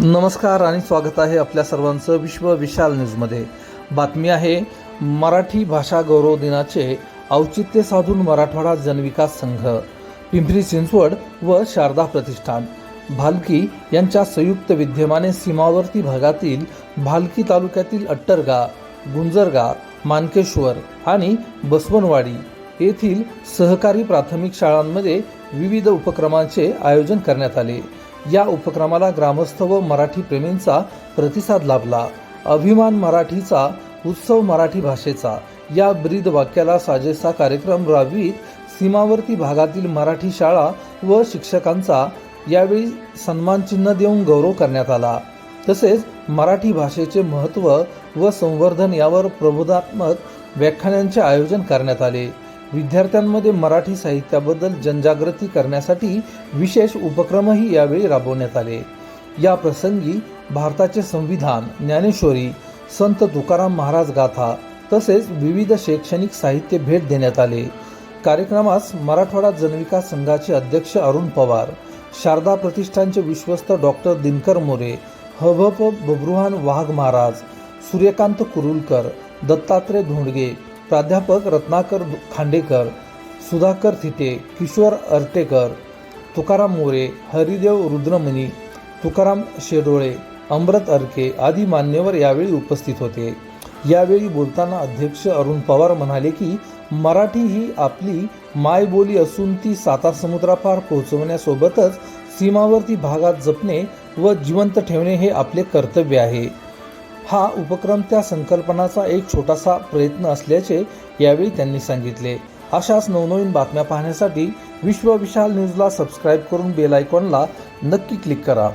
नमस्कार आणि स्वागत आहे आपल्या सर्वांचं विश्व विशाल न्यूजमध्ये। बातमी आहे मराठी भाषा गौरव दिनाचे औचित्य साधून मराठवाडा जनविकास संघ, पिंपरी चिंचवड व शारदा प्रतिष्ठान, भालकी यांच्या संयुक्त विद्यमाने सीमावर्ती भागातील भालकी तालुक्यातील अट्टरगा, गुंजरगा, मानकेश्वर आणि बसवनवाडी येथील सहकारी प्राथमिक शाळांमध्ये विविध उपक्रमांचे आयोजन करण्यात आले। या उपक्रमाला ग्रामस्थ व मराठी प्रेमींचा प्रतिसाद लाभला। अभिमान मराठीचा, उत्सव मराठी भाषेचा या ब्रीद वाक्याला साजेसा कार्यक्रम राबवीत सीमावर्ती भागातील मराठी शाळा व शिक्षकांचा यावेळी सन्मानचिन्ह देऊन गौरव करण्यात आला। तसेच मराठी भाषेचे महत्त्व व संवर्धन यावर प्रबोधात्मक व्याख्यानांचे आयोजन करण्यात आले। विद्यार्थ्यांमध्ये मराठी साहित्याबद्दल जनजागृती करण्यासाठी विशेष उपक्रमही यावेळी राबवण्यात आले। या प्रसंगी भारताचे संविधान, ज्ञानेश्वरी, संत तुकाराम महाराज गाथा तसेच विविध शैक्षणिक साहित्य भेट देण्यात आले। कार्यक्रमास मराठवाडा जनविकास संघाचे अध्यक्ष अरुण पवार, शारदा प्रतिष्ठानचे विश्वस्त डॉक्टर दिनकर मोरे, हभप बब्रुवान वाघ महाराज, सूर्यकांत कुरुलकर, दत्तात्रय धोंडगे, प्राध्यापक रत्नाकर खांडेकर, सुधाकर थिटे, किशोर अर्टेकर, तुकाराम मोरे, हरिदेव रुद्रमणी, तुकाराम शेडोळे, अमृत अर्के आदी मान्यवर यावेळी उपस्थित होते। यावेळी बोलताना अध्यक्ष अरुण पवार म्हणाले की मराठी ही आपली मायबोली असून ती सातासमुद्रापार पोहोचवण्यासोबतच सीमावर्ती भागात जपणे व जिवंत ठेवणे हे आपले कर्तव्य आहे। हा उपक्रम त्या संकल्पनाचा एक छोटासा प्रयत्न असल्याचे यावेळी त्यांनी सांगितले। अशाच नवनवीन बातम्या पाहण्यासाठी विश्व विशाल न्यूजला सबस्क्राईब करून बेल आयकॉनला नक्की क्लिक करा।